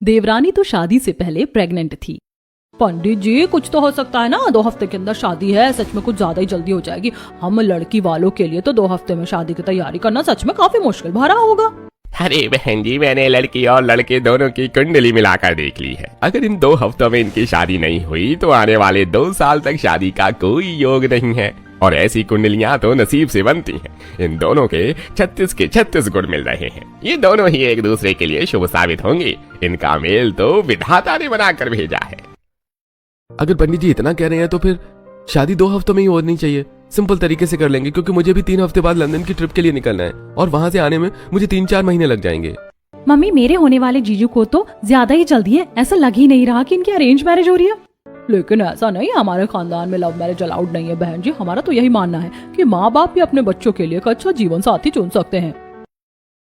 देवरानी तो शादी से पहले प्रेग्नेंट थी। पंडित जी कुछ तो हो सकता है ना, 2 हफ्ते के अंदर शादी है, सच में कुछ ज्यादा ही जल्दी हो जाएगी। हम लड़की वालों के लिए तो 2 हफ्ते में शादी की तैयारी करना सच में काफी मुश्किल भरा होगा। अरे बहन जी, मैंने लड़की और लड़के दोनों की कुंडली मिलाकर देख ली है। अगर इन 2 हफ्तों में इनकी शादी नहीं हुई तो आने वाले 2 साल तक शादी का कोई योग नहीं है। और ऐसी कुंडलियां तो नसीब से बनती हैं। इन दोनों के 36 के 36 गुण मिल रहे हैं। ये दोनों ही एक दूसरे के लिए शुभ साबित होंगे। इनका मेल तो विधाता ने बनाकर भेजा है। अगर पंडित जी इतना कह रहे हैं तो फिर शादी 2 हफ्तों में ही होनी चाहिए। सिंपल तरीके से कर लेंगे, क्योंकि मुझे भी 3 हफ्ते बाद लंदन की ट्रिप के लिए निकलना है और वहां से आने में मुझे 3-4 महीने लग जाएंगे। मम्मी, मेरे होने वाले जीजू को तो ज्यादा ही जल्दी है। ऐसा लग ही नहीं रहा कि इनकी अरेंज मैरिज हो रही है। लेकिन ऐसा नहीं, हमारे खानदान में लव मैरिज अलाउड नहीं है बहन जी। हमारा तो यही मानना है कि माँ बाप भी अपने बच्चों के लिए एक अच्छा जीवन साथी चुन सकते हैं।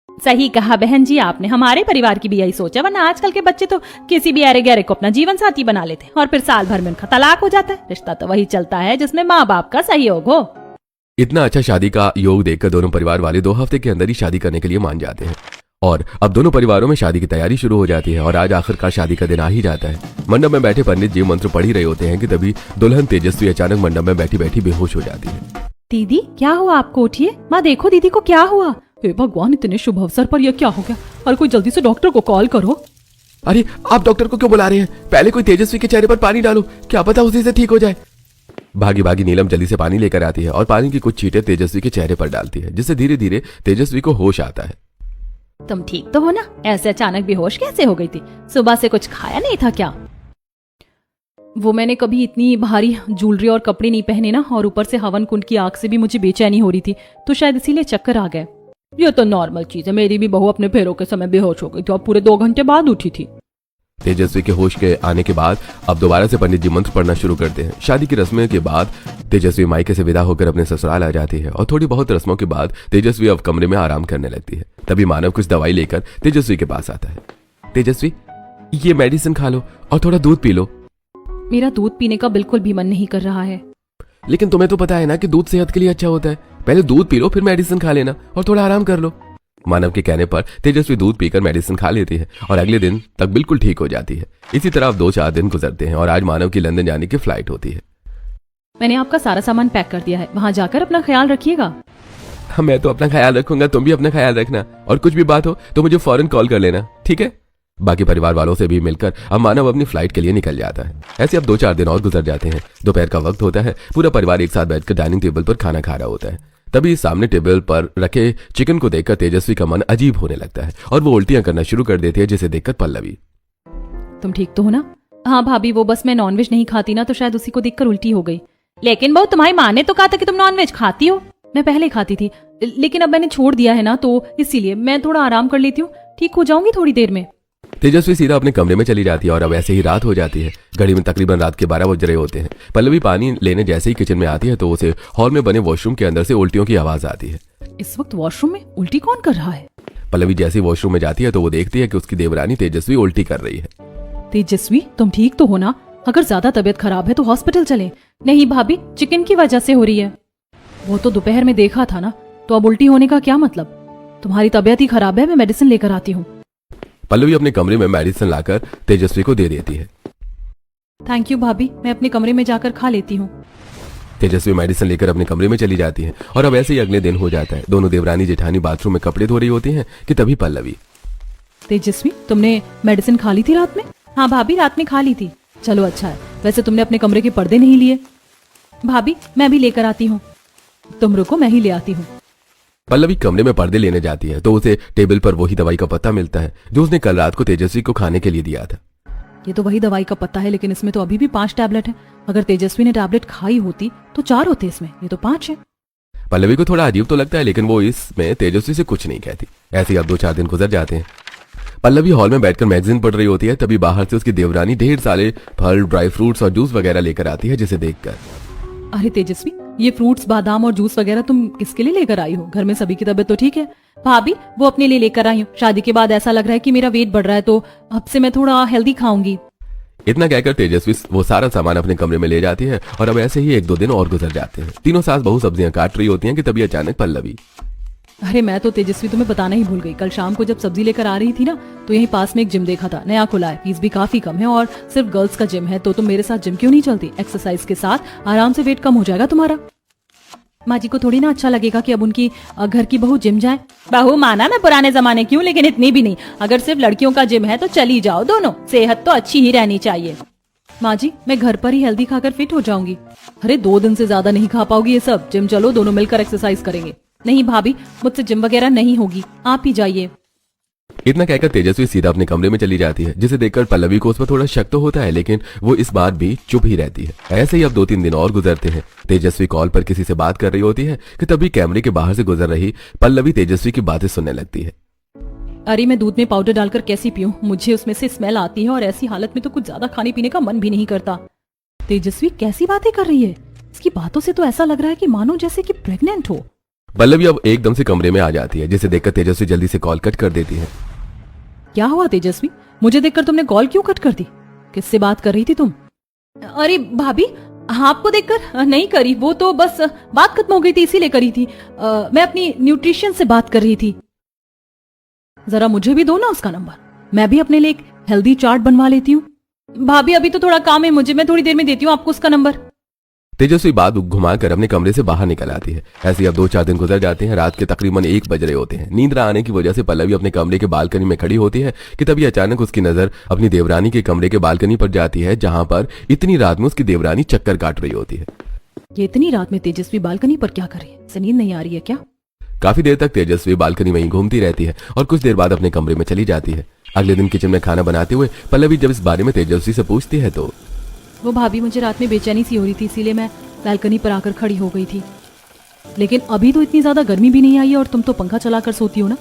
सही कहा बहन जी आपने, हमारे परिवार की भी यही सोच है। वरना आजकल के बच्चे तो किसी भी अरे गहरे को अपना जीवन साथी बना लेते हैं और फिर साल भर में उनका तलाक हो जाता है। रिश्ता तो वही चलता है जिसमें माँ बाप का सहयोग हो। इतना अच्छा शादी का योग देखकर दोनों परिवार वाले 2 हफ्ते के अंदर ही शादी करने के लिए मान जाते हैं और अब दोनों परिवारों में शादी की तैयारी शुरू हो जाती है। और आज आखिरकार शादी का दिन आ ही जाता है। मंडप में बैठे पंडित जी मंत्र पढ़ ही रहे होते हैं कि तभी दुल्हन तेजस्वी अचानक मंडप में बैठी बैठी बेहोश हो जाती है। दीदी क्या हुआ आपको? उठिए। माँ देखो दीदी को क्या हुआ। हे भगवान, इतने शुभ अवसर पर यह क्या हो गया? और कोई जल्दी से डॉक्टर को कॉल करो। अरे आप डॉक्टर को क्यों बुला रहे हैं? पहले कोई तेजस्वी के चेहरे पर पानी डालो, क्या पता उसी से ठीक हो जाए। भागी भागी नीलम जल्दी से पानी लेकर आती है और पानी की कुछ छींटे तेजस्वी के चेहरे पर डालती है, जिससे धीरे धीरे तेजस्वी को होश आता है। तुम ठीक तो हो ना? ऐसे अचानक बेहोश कैसे हो गई थी? सुबह से कुछ खाया नहीं था क्या? वो मैंने कभी इतनी भारी ज्वेलरी और कपड़े नहीं पहने ना, और ऊपर से हवन कुंड की आग से भी मुझे बेचैनी हो रही थी, तो शायद इसीलिए चक्कर आ गए। ये तो नॉर्मल चीज है। मेरी भी बहू अपने फेरों के समय बेहोश हो गई थी और पूरे 2 घंटे बाद उठी थी। तेजस्वी के होश के आने के बाद अब दोबारा से पंडित जी मंत्र पढ़ना शुरू करते हैं। शादी की रस्में के बाद तेजस्वी मायके से विदा होकर अपने ससुराल आ जाती है और थोड़ी बहुत रस्मों के बाद तेजस्वी अब कमरे में आराम करने लगती है। तभी मानव कुछ दवाई लेकर तेजस्वी के पास आता है। तेजस्वी, ये मेडिसिन खा लो और थोड़ा दूध पी लो। मेरा दूध पीने का बिल्कुल भी मन नहीं कर रहा है। लेकिन तुम्हें तो पता है ना कि दूध सेहत के लिए अच्छा होता है। पहले दूध पी लो, फिर मेडिसिन खा लेना और थोड़ा आराम कर लो। मानव के कहने पर तेजस्वी दूध पीकर मेडिसिन खा लेती है और अगले दिन तक बिल्कुल ठीक हो जाती है। इसी तरह 2-4 दिन गुजरते हैं और आज मानव की लंदन जाने की फ्लाइट होती है। मैंने आपका सारा सामान पैक कर दिया है, वहाँ जाकर अपना ख्याल रखिएगा। मैं तो अपना ख्याल रखूंगा, तुम भी अपना ख्याल रखना और कुछ भी बात हो तो मुझे फौरन कॉल कर लेना, ठीक है? बाकी परिवार वालों से भी मिलकर अब मानव अपनी फ्लाइट के लिए निकल जाता है। ऐसे अब 2-4 दिन और गुजर जाते हैं। दोपहर का वक्त होता है। पूरा परिवार एक साथ बैठकर डाइनिंग टेबल पर खाना खा रहा होता है। तभी सामने टेबल पर रखे चिकन को देखकर तेजस्वी का मन अजीब होने लगता है और वो उल्टियां करना शुरू कर देती है, जिसे देखकर पल्लवी, तुम ठीक तो हो ना? हाँ भाभी, वो बस मैं नॉनवेज नहीं खाती ना, तो शायद उसी को देखकर उल्टी हो गई। लेकिन बहू, तुम्हारी माँ ने तो कहा था कि तुम नॉनवेज खाती हो। मैं पहले खाती थी, लेकिन अब मैंने छोड़ दिया है ना, तो इसीलिए मैं थोड़ा आराम कर लेती हूँ। ठीक हो जाऊंगी थोड़ी देर में। तेजस्वी सीधा अपने कमरे में चली जाती है और अब ऐसे ही रात हो जाती है। घड़ी में तकरीबन रात के 12 बज रहे होते हैं। पल्लवी पानी लेने जैसे ही किचन में आती है तो उसे हॉल में बने वॉशरूम के अंदर से उल्टियों की आवाज आती है। इस वक्त वॉशरूम में उल्टी कौन कर रहा है? पल्लवी जैसे ही वॉशरूम में जाती है तो वो देखती है कि उसकी देवरानी तेजस्वी उल्टी कर रही है। तेजस्वी, तुम ठीक तो हो ना? अगर ज्यादा तबीयत खराब है तो हॉस्पिटल चले। नहीं भाभी, चिकन की वजह से हो रही है। वो तो दोपहर में देखा था ना, तो अब उल्टी होने का क्या मतलब? तुम्हारी तबीयत ही खराब है, मैं मेडिसिन लेकर आती हूँ। पल्लवी अपने कमरे में मेडिसिन लाकर तेजस्वी को दे देती है। थैंक यू भाभी, मैं अपने कमरे में जाकर खा लेती हूँ। तेजस्वी मेडिसिन लेकर अपने कमरे में चली जाती है और अब ऐसे ही अगले दिन हो जाता है। दोनों देवरानी जेठानी बाथरूम में कपड़े धो रही होती हैं कि तभी पल्लवी, तेजस्वी, तुमने मेडिसिन खा ली थी रात में? हाँ भाभी, रात में खा ली थी। चलो अच्छा है। वैसे तुमने अपने कमरे के पर्दे नहीं लिए? भाभी, मैं भी लेकर आती हूँ। तुम रुको, मैं ही ले आती हूँ। पल्लवी कमरे में पर्दे लेने जाती है तो उसे टेबल पर वही दवाई का पत्ता मिलता है जो उसने कल रात को तेजस्वी को खाने के लिए दिया था। ये तो वही दवाई का पत्ता है, लेकिन इसमें तो अभी भी 5 टैबलेट है। अगर तेजस्वी ने टैबलेट खाई होती तो 4 होते इसमें, ये तो 5 है। पल्लवी को थोड़ा अजीब तो लगता है, लेकिन वो इसमें तेजस्वी से कुछ नहीं कहती। ऐसे ही अब 2-4 दिन गुजर जाते हैं। पल्लवी हॉल में बैठकर मैगजीन पढ़ रही होती है। तभी बाहर से उसकी देवरानी ढेर सारे फल, ड्राई फ्रूट्स और जूस वगैरह लेकर आती है, जिसे देखकर, अरे तेजस्वी, ये फ्रूट्स, बादाम और जूस वगैरह तुम किसके लिए लेकर आई हो? घर में सभी की तबीयत तो ठीक है? भाभी, वो अपने लिए लेकर आई हूँ। शादी के बाद ऐसा लग रहा है कि मेरा वेट बढ़ रहा है, तो अब से मैं थोड़ा हेल्दी खाऊंगी। इतना कहकर तेजस्वी वो सारा सामान अपने कमरे में ले जाती है और अब ऐसे ही 1-2 दिन और गुजर जाते हैं। तीनों सास बहू सब्जियां काट रही होती हैं कि तभी अचानक पल्लवी, अरे मैं तो तेजस्वी तुम्हें बताना ही भूल गई। कल शाम को जब सब्जी लेकर आ रही थी ना, तो यहीं पास में एक जिम देखा था, नया खुला है, फीस भी काफी कम है और सिर्फ गर्ल्स का जिम है। तो तुम मेरे साथ जिम क्यों नहीं चलती? एक्सरसाइज के साथ आराम से वेट कम हो जाएगा तुम्हारा। माँ जी को थोड़ी ना अच्छा लगेगा कि अब उनकी घर की बहू जिम जाए। बहू माना मैं पुराने जमाने की हूँ, लेकिन इतनी भी नहीं। अगर सिर्फ लड़कियों का जिम है तो चली जाओ दोनों, सेहत तो अच्छी ही रहनी चाहिए। माँ जी मैं घर पर ही हेल्दी खाकर फिट हो जाऊंगी। अरे 2 दिन से ज्यादा नहीं खा पाओगी ये सब। जिम चलो, दोनों मिलकर एक्सरसाइज करेंगे। नहीं भाभी, मुझसे जिम वगैरह नहीं होगी, आप ही जाइए। इतना कहकर तेजस्वी सीधा अपने कमरे में चली जाती है, जिसे देखकर पल्लवी को उस पर थोड़ा शक तो होता है, लेकिन वो इस बार भी चुप ही रहती है। ऐसे ही अब 2-3 दिन और गुजरते हैं। तेजस्वी कॉल पर किसी से बात कर रही होती है कि तभी कैमरे के बाहर से गुजर रही पल्लवी तेजस्वी की बातें सुनने लगती है। अरे मैं दूध में पाउडर डालकर कैसी पीऊं? मुझे उसमें से स्मेल आती है और ऐसी हालत में तो कुछ ज्यादा खाने पीने का मन भी नहीं करता। तेजस्वी कैसी बातें कर रही है? इसकी बातों से तो ऐसा लग रहा है कि मानो जैसे कि प्रेग्नेंट हो। पल्लवी अब एकदम से कमरे में आ जाती है, जिसे देखकर तेजस्वी जल्दी से कॉल कट कर देती है। क्या हुआ तेजस्वी? मुझे देखकर तुमने कॉल क्यों कट कर दी? किससे बात कर रही थी तुम? अरे भाभी, आपको देखकर नहीं करी, वो तो बस बात खत्म हो गई थी इसीलिए करी थी। मैं अपनी न्यूट्रिशन से बात कर रही थी। जरा मुझे भी दो ना उसका नंबर, मैं भी अपने लिए एक हेल्दी चार्ट बनवा लेती हूँ। भाभी अभी तो थोड़ा काम है मुझे, मैं थोड़ी देर में देती हूँ आपको उसका नंबर। तेजस्वी बात घुमाकर अपने कमरे से बाहर निकल आती है। ऐसे अब 2-4 दिन गुजर जाते हैं। रात के तकरीबन 1 बज रहे होते हैं। नींद न आने की वजह से पल्लवी अपने कमरे के बालकनी में खड़ी होती है कि तभी अचानक उसकी नजर अपनी देवरानी के कमरे के बालकनी पर जाती है, जहां पर इतनी रात में उसकी देवरानी चक्कर काट रही होती है। ये इतनी रात में तेजस्वी बालकनी पर क्या कर रही है? इसे नींद नहीं आ रही है क्या? काफी देर तक तेजस्वी बालकनी में ही घूमती रहती है और कुछ देर बाद अपने कमरे में चली जाती है। अगले दिन किचन में खाना बनाते हुए पल्लवी जब इस बारे में तेजस्वी से पूछती है तो वो भाभी मुझे रात में बेचैनी सी हो रही थी, इसीलिए मैं बालकनी पर आकर खड़ी हो गई थी। लेकिन अभी तो इतनी ज्यादा गर्मी भी नहीं आई है और तुम तो पंखा चलाकर सोती हो ना।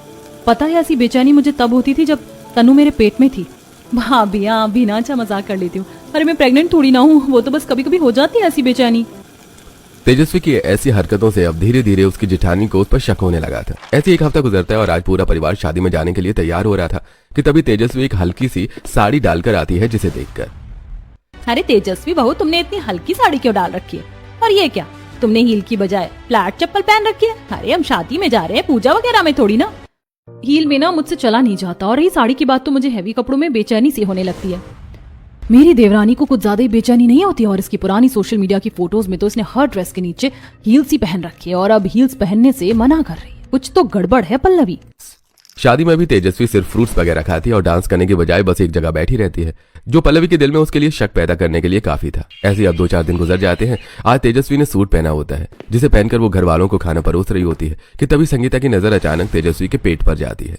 पता है ऐसी बेचैनी मुझे तब होती थी जब तनु मेरे पेट में थी। भाभी आप भी ना अच्छा मजाक कर लेती हूँ। अरे मैं प्रेग्नेंट थोड़ी ना हूँ, वो तो बस कभी कभी हो जाती है ऐसी बेचैनी। तेजस्वी की ऐसी हरकतों से अब धीरे धीरे उसकी जेठानी को उस पर शक होने लगा था। ऐसे 1 हफ्ता गुजरता है और आज पूरा परिवार शादी में जाने के लिए तैयार हो रहा था कि तभी तेजस्वी एक हल्की सी साड़ी डालकर आती है, जिसे देखकर अरे तेजस्वी बहू, तुमने इतनी हल्की साड़ी क्यों डाल रखी है? और ये क्या, तुमने हील की बजाय फ्लैट चप्पल पहन रखी है? अरे हम शादी में जा रहे हैं, पूजा वगैरह में थोड़ी ना। हील में ना मुझसे चला नहीं जाता और ये साड़ी की बात तो मुझे हैवी कपड़ों में बेचैनी सी होने लगती है। मेरी देवरानी को कुछ ज्यादा ही बेचैनी नहीं होती और इसकी पुरानी सोशल मीडिया की फोटोज में तो इसने हर ड्रेस के नीचे हील्स ही पहन रखी है और अब हील्स पहनने से मना कर रही है। कुछ तो गड़बड़ है पल्लवी। शादी में भी तेजस्वी सिर्फ फ्रूट्स वगैरह खाती है और डांस करने के बजाय बस एक जगह बैठी रहती है, जो पल्लवी के दिल में उसके लिए शक पैदा करने के लिए काफी था। ऐसे अब 2-4 दिन गुजर जाते हैं। आज तेजस्वी ने सूट पहना होता है, जिसे पहनकर वो घर वालों को खाना परोस रही होती है कि तभी संगीता की नजर अचानक तेजस्वी के पेट पर जाती है।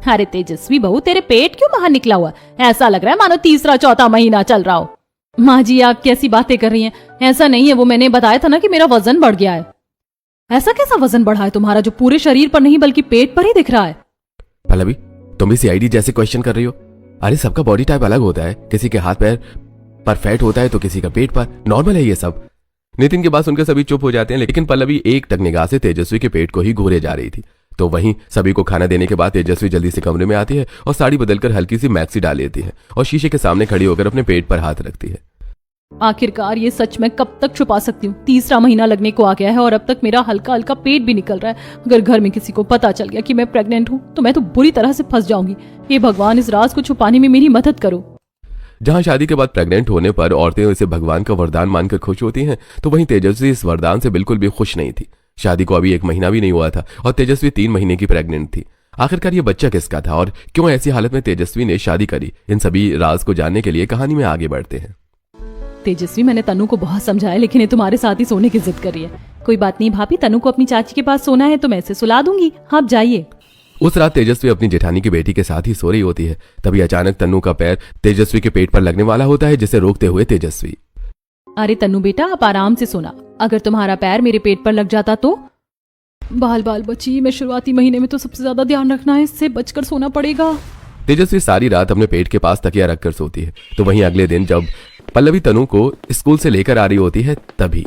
अरे तेजस्वी बहू, तेरे पेट क्यों बाहर निकला हुआ? ऐसा लग रहा है मानो 3रा-4था महीना चल रहा हो। माँ जी आप कैसी बातें कर रही हैं? ऐसा नहीं है, वो मैंने बताया था ना कि मेरा वजन बढ़ गया है। ऐसा कैसा वजन बढ़ा है तुम्हारा जो पूरे शरीर पर नहीं बल्कि पेट पर ही दिख रहा है? पल्लवी तुम भी सीआईडी जैसे क्वेश्चन कर रही हो। अरे सबका बॉडी टाइप अलग होता है, किसी के हाथ पैर पर फैट होता है तो किसी का पेट पर। नॉर्मल है ये सब। नितिन की बात सुनकर सभी चुप हो जाते हैं, लेकिन पल्लवी एक टक निगाह से तेजस्वी के पेट को ही घूरे जा रही थी। तो वहीं सभी को खाना देने के बाद तेजस्वी जल्दी से कमरे में आती है और साड़ी बदलकर हल्की सी मैक्सी डाल लेती है और शीशे के सामने खड़ी होकर अपने पेट पर हाथ रखती है। आखिरकार ये सच मैं कब तक छुपा सकती हूँ? 3रा महीना लगने को आ गया है और अब तक मेरा हल्का हल्का पेट भी निकल रहा है। अगर घर में किसी को पता चल गया कि मैं प्रेग्नेंट हूँ तो मैं तो बुरी तरह से फंस जाऊंगी। हे भगवान, इस राज को छुपाने में मेरी मदद करो। जहां शादी के बाद प्रेग्नेंट होने पर औरतें इसे भगवान का वरदान मानकर खुश होती हैं, तो वहीं तेजस्वी इस वरदान से बिल्कुल भी खुश नहीं थी। शादी को अभी 1 महीना भी नहीं हुआ था और तेजस्वी 3 महीने की प्रेग्नेंट थी। आखिरकार ये बच्चा किसका था और क्यों ऐसी हालत में तेजस्वी ने शादी करी? इन सभी राज को जानने के लिए कहानी में आगे बढ़ते हैं। तेजस्वी मैंने तनु को बहुत समझाया, लेकिन ये तुम्हारे साथ ही सोने की जिद कर रही है। कोई बात नहीं भाभी, तनु को अपनी चाची के पास सोना है तो मैं इसे सुला दूंगी, आप जाइए। उस रात तेजस्वी अपनी जेठानी की बेटी के साथ ही सो रही होती है। तभी अचानक तन्नू का पैर तेजस्वी के पेट पर लगने वाला होता है, जिसे रोकते हुए तेजस्वी अरे तन्नू बेटा, आप आराम से सोना। अगर तुम्हारा पैर मेरे पेट पर लग जाता तो? बाल बाल बची, मैं शुरुआती महीने में तो सबसे ज्यादा ध्यान रखना है, इससे बचकर सोना पड़ेगा। तेजस्वी सारी रात अपने पेट के पास तकिया रखकर सोती है। तो वहीं अगले दिन जब पल्लवी तनु को स्कूल से लेकर आ रही होती है, तभी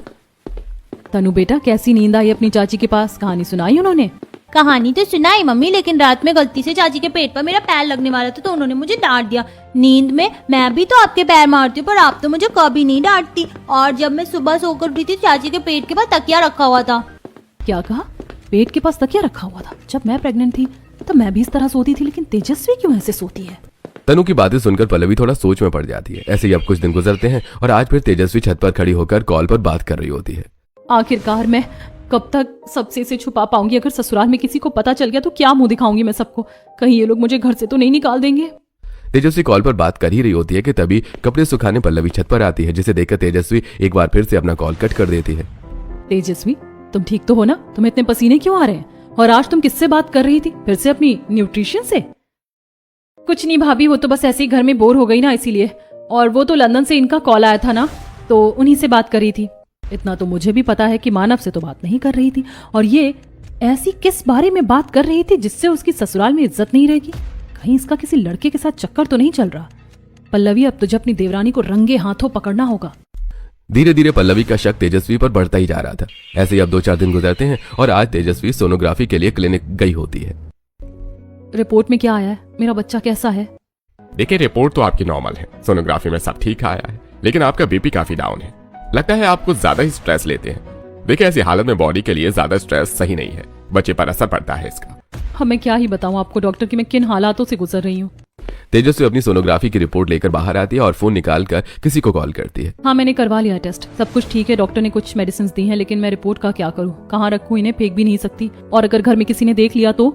तनु बेटा कैसी नींद आई अपनी चाची के पास? कहानी सुनाई उन्होंने? कहानी तो सुनाई मम्मी, लेकिन रात में गलती से चाची के पेट पर मेरा पैर लगने वाला था तो उन्होंने मुझे डांट दिया। नींद में मैं भी तो आपके पैर मारती हूँ, पर आप तो मुझे कभी नहीं डांटती। और जब मैं सुबह सोकर उठी थी, चाची के पेट के पास तकिया रखा हुआ था। क्या कहा? पेट के पास तकिया रखा हुआ था। जब मैं प्रेग्नेंट थी तब मैं भी इस तरह सोती थी, लेकिन तेजस्वी क्यों ऐसे सोती है? तनु की बातें सुनकर पल्लवी थोड़ा सोच में पड़ जाती है। ऐसे ही अब कुछ दिन गुजरते हैं और आज फिर तेजस्वी छत पर खड़ी होकर कॉल पर बात कर रही होती है। आखिरकार मैं कब तक सबसे इसे छुपा पाऊंगी? अगर ससुराल में किसी को पता चल गया तो क्या मुंह दिखाऊंगी मैं सबको? कहीं ये लोग मुझे घर से तो नहीं निकाल देंगे? तेजस्वी कॉल पर बात कर ही रही होती है कि तभी कपड़े सुखाने पल्लवी छत पर आती है, जिसे देखकर तेजस्वी एक बार फिर से अपना कॉल कट कर देती है। तेजस्वी, तुम ठीक तो हो ना? तुम्हें इतने पसीने क्यों आ रहे हैं? और आज तुम किससे बात कर रही थी? फिर से अपनी न्यूट्रिशन से? कुछ नहीं भाभी, वो तो बस ऐसे ही घर में बोर हो गई ना, इसीलिए। और वो तो लंदन से इनका कॉल आया था ना, तो उन्हीं से बात कर रही थी। इतना तो मुझे भी पता है कि मानव से तो बात नहीं कर रही थी। और ये ऐसी किस बारे में बात कर रही थी जिससे उसकी ससुराल में इज्जत नहीं रहेगी? कहीं इसका किसी लड़के के साथ चक्कर तो नहीं चल रहा? पल्लवी, अब तुझे अपनी देवरानी को रंगे हाथों पकड़ना होगा। धीरे धीरे पल्लवी का शक तेजस्वी पर बढ़ता ही जा रहा था। ऐसे ही अब 2-4 दिन गुजरते हैं और आज तेजस्वी सोनोग्राफी के लिए क्लिनिक गई होती है। रिपोर्ट में क्या आया है? मेरा बच्चा कैसा है? देखिए, रिपोर्ट तो आपकी नॉर्मल है, सोनोग्राफी में सब ठीक आया है, लेकिन आपका बीपी काफी डाउन है। लगता है आप कुछ ज्यादा ही स्ट्रेस लेते हैं। देखिए, ऐसी हालत में बॉडी के लिए ज्यादा स्ट्रेस सही नहीं है, बच्चे पर असर पड़ता है इसका। मैं क्या ही बताऊं आपको डॉक्टर कि मैं किन हालातों से गुजर रही हूँ। तेजस्वी अपनी सोनोग्राफी की रिपोर्ट लेकर बाहर आती है और फोन निकालकर किसी को कॉल करती है। हाँ, मैंने करवा लिया टेस्ट, सब कुछ ठीक है। डॉक्टर ने कुछ मेडिसिन दी हैं, लेकिन मैं रिपोर्ट का क्या करूँ? कहाँ रखूँ? इन्हें फेंक भी नहीं सकती, और अगर घर में किसी ने देख लिया तो?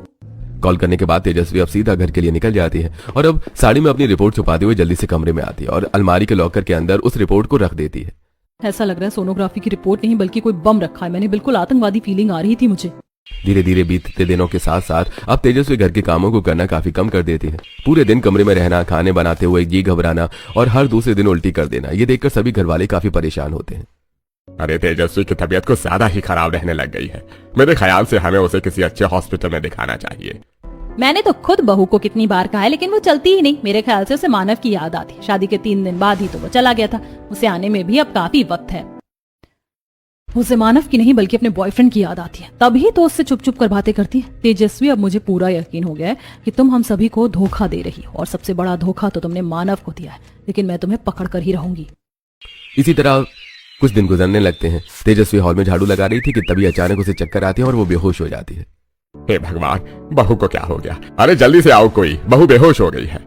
कॉल करने के बाद तेजस्वी अब सीधा घर के लिए निकल जाती है और अब साड़ी में अपनी रिपोर्ट छुपाते हुए जल्दी से कमरे में आती है और अलमारी के लॉकर के अंदर उस रिपोर्ट को रख देती है। ऐसा लग रहा है सोनोग्राफी की रिपोर्ट नहीं बल्कि कोई बम रखा है। मैंने बिल्कुल आतंकवादी फीलिंग आ रही थी मुझे। धीरे धीरे बीतते दिनों के साथ साथ अब तेजस्वी घर के कामों को करना काफी कम कर देती है। पूरे दिन कमरे में रहना, खाने बनाते हुए ये घबराना और हर दूसरे दिन उल्टी कर देना, ये देखकर सभी घरवाले काफी परेशान होते हैं। अरे, तेजस्वी की तबीयत कुछ ज्यादा ही खराब रहने लग गई है। मेरे ख्याल से हमें उसे किसी अच्छे हॉस्पिटल में दिखाना चाहिए। मैंने तो खुद बहू को कितनी बार कहा है, लेकिन वो चलती ही नहीं। मेरे ख्याल से उसे मानव की याद आती। शादी के 3 दिन बाद ही तो वो चला गया था। उसे आने में भी अब काफी वक्त है। उसे मानव की नहीं बल्कि अपने बॉयफ्रेंड की याद आती है, तभी तो उससे चुप चुप कर बातें करती है। तेजस्वी, अब मुझे पूरा यकीन हो गया है कि तुम हम सभी को धोखा दे रही हो, और सबसे बड़ा धोखा तो तुमने मानव को दिया है। लेकिन मैं तुम्हें पकड़ कर ही रहूंगी। इसी तरह कुछ दिन गुजरने लगते हैं। तेजस्वी हॉल में झाड़ू लगा रही थी कि तभी अचानक उसे चक्कर आती है और वो बेहोश हो जाती है। हे भगवान, बहू को क्या हो गया? अरे जल्दी से आओ, कोई, बहू बेहोश हो गई है।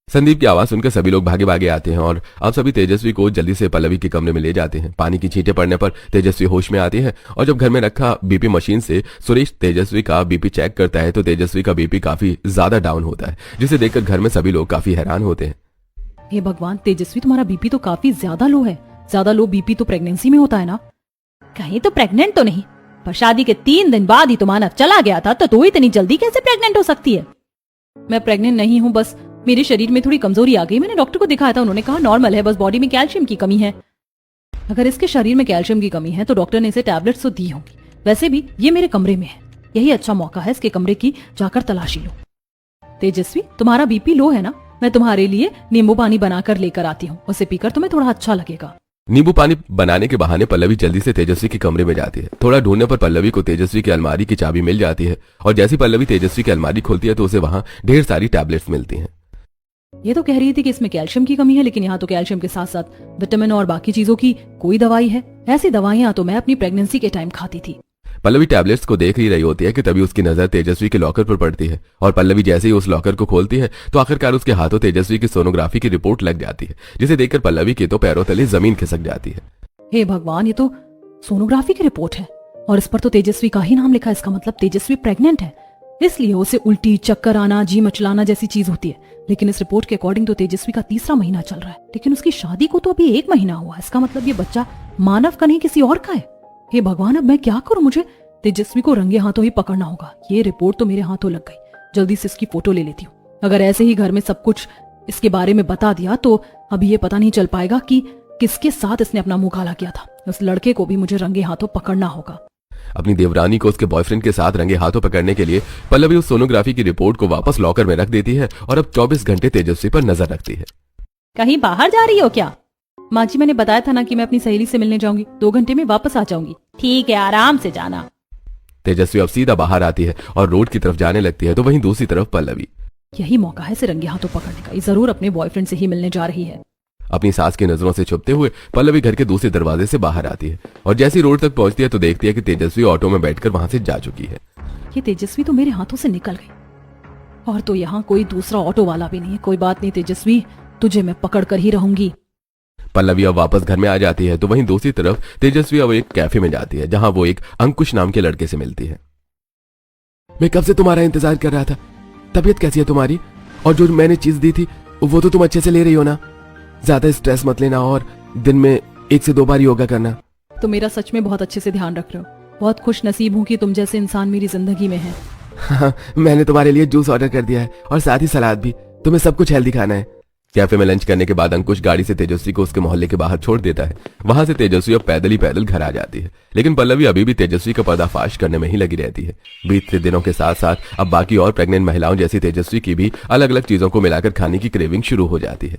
संदीप की आवाज सुनकर सभी लोग भागे भागे आते हैं और अब सभी तेजस्वी को जल्दी से पल्लवी के कमरे में ले जाते हैं। पानी की छींटे पड़ने पर तेजस्वी होश में आती है और जब घर में रखा बीपी मशीन से सुरेश तेजस्वी का बीपी चेक करता है तो तेजस्वी का बीपी काफी ज्यादा डाउन होता है, जिसे देखकर घर में सभी लोग काफी हैरान होते हैं। हे भगवान, तेजस्वी तुम्हारा बीपी तो काफी ज्यादा लो है। ज्यादा लो बीपी तो प्रेगनेंसी में होता है ना? कहीं तो प्रेग्नेंट तो नहीं? पर शादी के 3 दिन बाद ही तो मानव चला गया था, तो तू इतनी जल्दी कैसे प्रेग्नेंट हो सकती है? मैं प्रेग्नेंट नहीं हूँ, बस मेरे शरीर में थोड़ी कमजोरी आ गई। मैंने डॉक्टर को दिखाया था, उन्होंने कहा नॉर्मल है, बस बॉडी में कैल्शियम की कमी है। अगर इसके शरीर में कैल्शियम की कमी है तो डॉक्टर ने इसे टैबलेट्स तो दी होंगी। वैसे भी ये मेरे कमरे में है, यही अच्छा मौका है इसके कमरे की जाकर तलाशी लो। तेजस्वी, तुम्हारा बीपी लो है ना? मैं तुम्हारे लिए नींबू पानी बनाकर लेकर आती हूँ, उसे पीकर तुम्हें थोड़ा अच्छा लगेगा। नींबू पानी बनाने के बहाने पल्लवी जल्दी से तेजस्वी के कमरे में जाती है। थोड़ा ढूंढने पर पल्लवी को तेजस्वी की अलमारी की चाबी मिल जाती है और जैसी पल्लवी तेजस्वी की अलमारी खोलती है तो उसे वहां ढेर सारी टैबलेट्स मिलती हैं। ये तो कह रही थी कि इसमें कैल्शियम की कमी है, लेकिन यहाँ तो कैल्शियम के साथ साथ विटामिन और बाकी चीजों की कोई दवाई है। ऐसी दवाइयां तो मैं अपनी प्रेगनेंसी के टाइम खाती थी। पल्लवी टैबलेट्स को देख ही रही होती है कि तभी उसकी नजर तेजस्वी के लॉकर पर पड़ती है और पल्लवी जैसे ही उस लॉकर को खोलती है तो आखिरकार उसके हाथों तेजस्वी की सोनोग्राफी की रिपोर्ट लग जाती है, जिसे देखकर पल्लवी के तो पैरों तले जमीन खिसक जाती है। हे भगवान, ये तो सोनोग्राफी की रिपोर्ट है और इस पर तो तेजस्वी का ही नाम लिखा है। इसका मतलब तेजस्वी प्रेग्नेंट है, इसलिए उसे उल्टी, चक्कर आना, जी मचलाना जैसी चीज होती है। लेकिन इस रिपोर्ट के अकॉर्डिंग तो तेजस्वी का 3रा महीना चल रहा है, लेकिन उसकी शादी को तो अभी 1 महीना हुआ। इसका मतलब ये बच्चा मानव का नहीं किसी और का है। हे भगवान, अब मैं क्या करूं? मुझे तेजस्वी को रंगे हाथों ही पकड़ना होगा। ये रिपोर्ट तो मेरे हाथों लग गई, जल्दी से इसकी फोटो ले लेती हूँ। अगर ऐसे ही घर में सब कुछ इसके बारे में बता दिया तो अभी ये पता नहीं चल पाएगा कि किसके साथ इसने अपना मुंह काला किया था। उस लड़के को भी मुझे रंगे हाथों पकड़ना होगा। अपनी देवरानी को उसके बॉयफ्रेंड के साथ रंगे हाथों पकड़ने के लिए पल्लवी उस सोनोग्राफी की रिपोर्ट को वापस लॉकर में रख देती है और अब 24 घंटे तेजस्वी पर नजर रखती है। कहीं बाहर जा रही हो क्या? माँ जी, मैंने बताया था ना कि मैं अपनी सहेली से मिलने जाऊंगी, 2 घंटे में वापस आ जाऊंगी। ठीक है, आराम से जाना। तेजस्वी अब सीधा बाहर आती है और रोड की तरफ जाने लगती है तो वहीं दूसरी तरफ पल्लवी। यही मौका है इसे रंगे हाथों पकड़ने का। ये जरूर अपने बॉयफ्रेंड से ही मिलने जा रही है। अपनी सास की नजरों से छुपते हुए पल्लवी घर के दूसरे दरवाजे से बाहर आती है और जैसी रोड तक पहुंचती है तो देखती है कि तेजस्वी ऑटो में बैठकर वहां से जा चुकी है। ये तेजस्वी तो मेरे हाथों से निकल गई। और तो यहाँ कोई दूसरा ऑटो वाला भी नहीं है। कोई बात नहीं तेजस्वी, तुझे मैं पकड़ कर ही रहूंगी। पल्लवी अब वापस घर में आ जाती है तो वहीं दूसरी तरफ तेजस्वी अब एक कैफे में जाती है जहां वो एक अंकुश नाम के लड़के से मिलती है। मैं कब से तुम्हारा इंतजार कर रहा था। तबीयत कैसी है तुम्हारी? और जो मैंने चीज दी थी वो तो तुम अच्छे से ले रही हो ना? ज्यादा स्ट्रेस मत लेना और दिन में 1 से 2 बार योगा करना। तो मेरा सच में बहुत अच्छे से ध्यान रख रहे हो। बहुत खुश नसीब हूँ कि तुम जैसे इंसान मेरी जिंदगी में है। हाँ, मैंने तुम्हारे लिए जूस ऑर्डर कर दिया है और साथ ही सलाद भी। तुम्हें सब कुछ हेल्दी खाना है। कैफे में लंच करने के बाद अंकुश गाड़ी से तेजस्वी को उसके मोहल्ले के बाहर छोड़ देता है। वहां से तेजस्वी अब पैदल ही पैदल घर आ जाती है, लेकिन पल्लवी अभी भी तेजस्वी का पर्दाफाश करने में ही लगी रहती है। बीतते दिनों के साथ साथ अब बाकी और प्रेग्नेंट महिलाओं जैसी तेजस्वी की भी अलग अलग चीजों को मिलाकर खाने की क्रेविंग शुरू हो जाती है।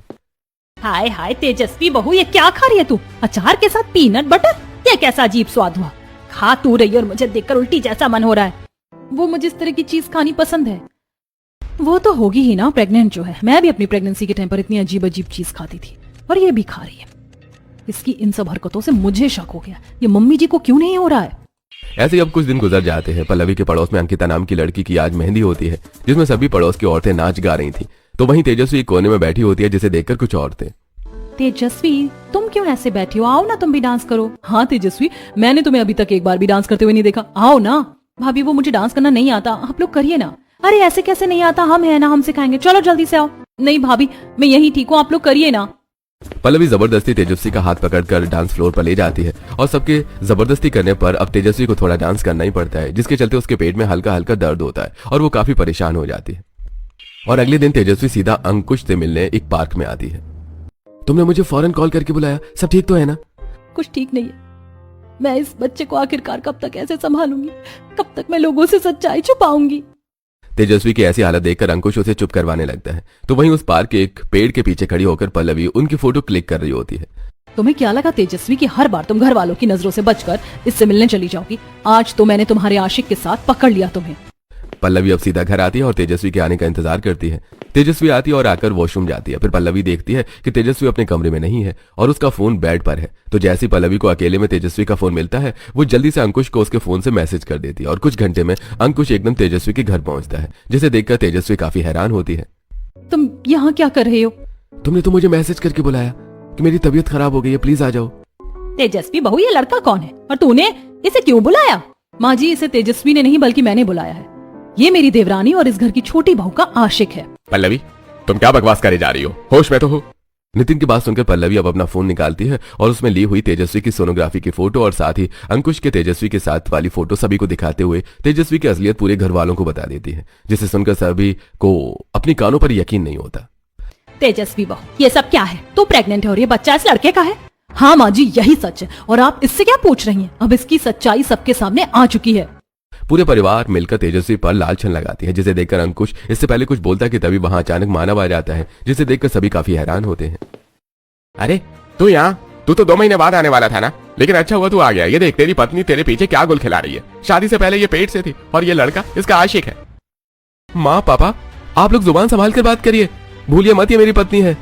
हाय हाय तेजस्वी बहू, ये क्या खा रही है तू? अचार के साथ पीनट बटर? ये कैसा अजीब स्वाद हुआ। खा तू रही और मुझे देखकर उल्टी जैसा मन हो रहा है। वो मुझे इस तरह की चीज खानी पसंद है। वो तो होगी ही ना, प्रेग्नेंट जो है। मैं भी अपनी प्रेगनेंसी के टाइम पर इतनी अजीब अजीब चीज खाती थी और ये भी खा रही है। इसकी इन सब हरकतों से मुझे शक हो गया, ये मम्मी जी को क्यों नहीं हो रहा है। ऐसे ही अब कुछ दिन गुजर जाते हैं। पल्लवी के पड़ोस में अंकिता नाम की लड़की की आज मेहंदी होती है जिसमें सभी पड़ोस की औरतें नाच गा रही थी। तो वहीं तेजस्वी एक कोने में बैठी होती है जिसे देखकर कुछ औरतें, तेजस्वी तुम क्यों ऐसे बैठी हो? आओ ना तुम भी डांस करो। हाँ तेजस्वी, मैंने तुम्हें अभी तक एक बार भी डांस करते हुए नहीं देखा। आओ ना। भाभी वो मुझे डांस करना नहीं आता, आप लोग करिए ना। अरे ऐसे कैसे नहीं आता, हम है ना, हम सिखाएंगे। चलो जल्दी से आओ। नहीं भाभी मैं यहीं ठीक हूँ, आप लोग करिए ना। पल्लवी जबरदस्ती तेजस्वी का हाथ पकड़कर डांस फ्लोर पर ले जाती है और सबके जबरदस्ती करने पर अब तेजस्वी को थोड़ा डांस करना ही पड़ता है, जिसके चलते उसके पेट में हल्का हल्का दर्द होता है और वो काफी परेशान हो जाती है। और अगले दिन तेजस्वी सीधा अंकुश से मिलने एक पार्क में आती है। तुमने मुझे फौरन कॉल करके बुलाया, सब ठीक तो है ना? कुछ ठीक नहीं है। मैं इस बच्चे को आखिरकार कब तक ऐसे संभालूंगी? कब तक मैं लोगों से सच्चाई छुपाऊंगी? तेजस्वी की ऐसी हालत देखकर अंकुश उसे चुप करवाने लगता है। तो वहीं उस पार्क के एक पेड़ के पीछे खड़ी होकर पल्लवी उनकी फोटो क्लिक कर रही होती है। तुम्हें क्या लगा तेजस्वी कि हर बार तुम घर वालों की नजरों से बचकर इससे मिलने चली जाओगी? आज तो मैंने तुम्हारे आशिक के साथ पकड़ लिया तुम्हें। पल्लवी अब सीधा घर आती है और तेजस्वी के आने का इंतजार करती है। तेजस्वी आती है और आकर वॉशरूम जाती है। फिर पल्लवी देखती है कि तेजस्वी अपने कमरे में नहीं है और उसका फोन बेड पर है। तो जैसे पल्लवी को अकेले में तेजस्वी का फोन मिलता है, वो जल्दी से अंकुश को उसके फोन से मैसेज कर देती है और कुछ घंटे में अंकुश एकदम तेजस्वी के घर पहुंचता है, जिसे देखकर तेजस्वी काफी हैरान होती है। तुम यहाँ क्या कर रहे हो? तुमने तो मुझे मैसेज करके बुलाया कि मेरी तबीयत खराब हो गई है, प्लीज आ जाओ। तेजस्वी बहू, ये लड़का कौन है और तूने इसे क्यों बुलाया? माँ जी, इसे तेजस्वी ने नहीं बल्कि मैंने बुलाया है। ये मेरी देवरानी और इस घर की छोटी बहू का आशिक है। पल्लवी तुम क्या बकवास करे जा रही हो? होश में तो हो? नितिन की बात सुनकर पल्लवी अब अपना फोन निकालती है और उसमें ली हुई तेजस्वी की सोनोग्राफी की फोटो और साथ ही अंकुश के तेजस्वी के साथ वाली फोटो सभी को दिखाते हुए तेजस्वी की असलियत पूरे घर वालों को बता देती है, जिसे सुनकर सभी को अपनी कानों पर यकीन नहीं होता। तेजस्वी बहू, ये सब क्या है? तू प्रेग्नेंट है और ये बच्चा इस लड़के का है? हाँ माँ जी, यही सच है और आप इससे क्या पूछ रही हैं? अब इसकी सच्चाई सबके सामने आ चुकी है। पूरे परिवार मिलकर तेजस्वी पर लालछन लगाती है, जिसे देखकर अंकुश इससे पहले कुछ बोलता कि तभी वहां अचानक मानव आ जाता है, जिसे देखकर सभी काफी हैरान होते हैं। अरे तू यहाँ? तू तो 2 महीने बाद आने वाला था ना, लेकिन अच्छा हुआ तू आ गया। ये देख तेरी पत्नी तेरे पीछे क्या गुल खिला रही है। शादी से पहले ये पेट से थी और ये लड़का इसका आशिक है। माँ पापा, आप लोग जुबान संभाल कर बात करिए, भूलिए मत ये मेरी पत्नी है।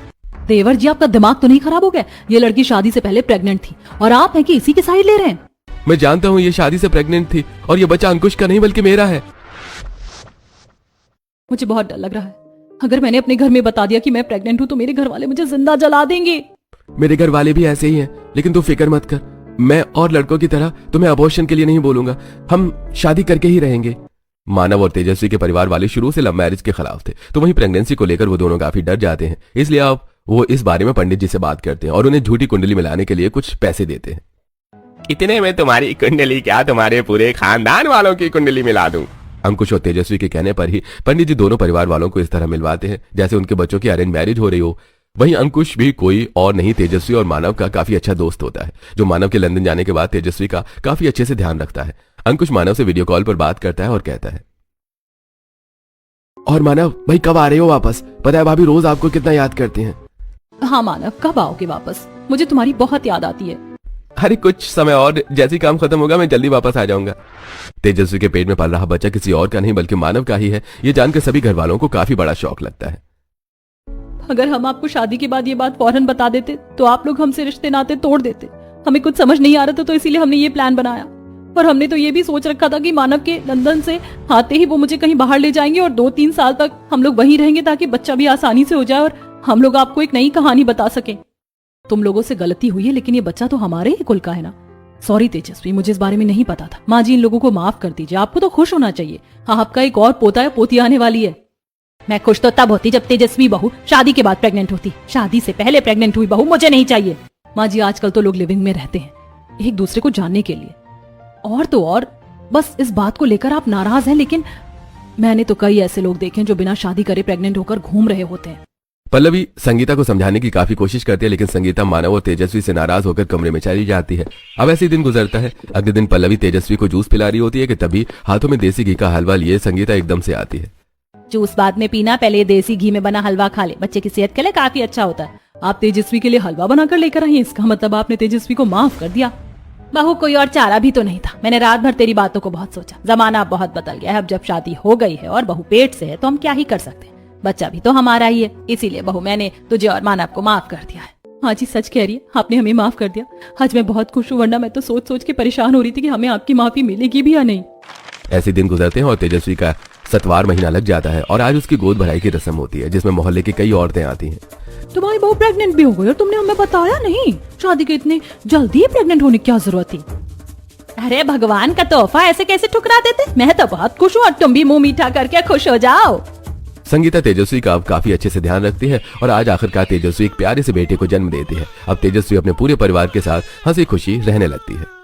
देवर जी, आपका दिमाग तो नहीं खराब हो गया? ये लड़की शादी से पहले प्रेग्नेंट थी और आप हैं कि इसी की साइड ले रहे हैं? मैं जानता हूँ ये शादी से प्रेग्नेंट थी और ये बच्चा अंकुश का नहीं बल्कि मेरा है। मुझे बहुत डर लग रहा है। अगर मैंने अपने घर में बता दिया कि मैं प्रेग्नेंट हूँ तो मेरे घर वाले मुझे जिंदा जला देंगे। मेरे घर वाले भी ऐसे ही हैं, लेकिन तू फिक्र मत कर। मैं और लड़कों की तरह तुम्हें अबॉर्शन के लिए नहीं बोलूंगा, हम शादी करके ही रहेंगे। मानव और तेजस्वी के परिवार वाले शुरू से लव मैरिज के खिलाफ थे, तो वहीं प्रेगनेंसी को लेकर वो दोनों काफी डर जाते हैं। इसलिए अब वो इस बारे में पंडित जी से बात करते हैं और उन्हें झूठी कुंडली मिलाने के लिए कुछ पैसे देते हैं। इतने में तुम्हारी कुंडली क्या, तुम्हारे पूरे खानदान वालों की कुंडली मिला दूं। अंकुश और तेजस्वी के कहने पर ही पंडित जी दोनों परिवार वालों को इस तरह मिलवाते हैं जैसे उनके बच्चों की अरेंज मैरिज हो रही हो। वहीं अंकुश भी कोई और नहीं तेजस्वी और मानव का काफी अच्छा दोस्त होता है, जो मानव के लंदन जाने के बाद तेजस्वी का काफी अच्छे से ध्यान रखता है। अंकुश मानव से वीडियो कॉल पर बात करता है और कहता है, और मानव भाई कब आ रहे हो वापस? पता है भाभी रोज आपको कितना याद करती हैं। हाँ मानव, कब आओगे वापस? मुझे तुम्हारी बहुत याद आती है। अरे कुछ समय और, जैसे ही काम खत्म होगा मैं जल्दी वापस आ जाऊंगा। तेजस्वी के पेट में पल रहा बच्चा किसी और का नहीं बल्कि मानव का ही है। ये जानकर सभी घर वालों को काफी बड़ा शौक लगता है। अगर हम आपको शादी के बाद ये बात फौरन बता देते तो आप लोग हमसे रिश्ते नाते तोड़ देते। हमें कुछ समझ नहीं आ रहा था तो इसीलिए हमने ये प्लान बनाया पर हमने तो ये भी सोच रखा था कि मानव के लंदन से आते ही वो मुझे कहीं बाहर ले जाएंगे और 2-3 साल तक हम लोग वहीं रहेंगे ताकि बच्चा भी आसानी से हो जाए और हम लोग आपको एक नई कहानी बता सके। तुम लोगों से गलती हुई है, लेकिन ये बच्चा तो हमारे ही कुल का है ना। सॉरी तेजस्वी, मुझे इस बारे में नहीं पता था। माँ जी, इन लोगों को माफ कर दीजिए, आपको तो खुश होना चाहिए। आपका एक और पोता या पोती आने वाली है। मैं खुश तो तब होती जब तेजस्वी बहू शादी के बाद प्रेग्नेंट होती। शादी से पहले प्रेग्नेंट हुई बहू मुझे नहीं चाहिए। माँ जी, आजकल तो लोग लिविंग में रहते हैं एक दूसरे को जानने के लिए। और तो और बस इस बात को लेकर आप नाराज हैं, लेकिन मैंने तो कई ऐसे लोग देखे जो बिना शादी करे प्रेग्नेंट होकर घूम रहे होते हैं। पल्लवी संगीता को समझाने की काफी कोशिश करती है, लेकिन संगीता मानव और तेजस्वी से नाराज होकर कमरे में चली जाती है। अब ऐसे ही दिन गुजरता है। अगले दिन पल्लवी तेजस्वी को जूस पिला रही होती है कि तभी हाथों में देसी घी का हलवा लिए संगीता एकदम से आती है। जूस बाद में पीना, पहले ये देसी घी में बना हलवा खा ले, बच्चे की सेहत के लिए काफी अच्छा होता है। आप तेजस्वी के लिए हलवा बनाकर लेकर आई हैं, इसका मतलब आपने तेजस्वी को माफ कर दिया। बहू कोई और चारा भी तो नहीं था। मैंने रात भर तेरी बातों को बहुत सोचा। जमाना बहुत बदल गया है। अब जब शादी हो गई है और बहू पेट से है तो हम क्या ही कर सकते हैं। बच्चा भी तो हमारा ही है, इसीलिए बहू मैंने तुझे और मानव को माफ कर दिया है। हाँ जी, सच कह रही है, आपने हमें माफ कर दिया। आज मैं बहुत खुश हूँ, वरना मैं तो सोच सोच के परेशान हो रही थी कि हमें आपकी माफी मिलेगी भी या नहीं। ऐसे दिन गुजरते हैं और तेजस्वी का 7वां महीना लग जाता है और आज उसकी गोद भराई की रस्म होती है, जिसमें मोहल्ले की कई औरतें आती हैं। तुम्हारी बहू प्रेग्नेंट भी हो गई और तुमने हमें बताया नहीं। शादी के इतने जल्दी प्रेग्नेंट होने की क्या जरूरत थी? अरे भगवान का तोहफा ऐसे कैसे ठुकरा देते। मैं तो बहुत खुश हूँ और तुम भी मुंह मीठा करके खुश हो जाओ। संगीता तेजस्वी का अब काफी अच्छे से ध्यान रखती है और आज आखिरकार तेजस्वी एक प्यारे से बेटे को जन्म देती है। अब तेजस्वी अपने पूरे परिवार के साथ हंसी खुशी रहने लगती है।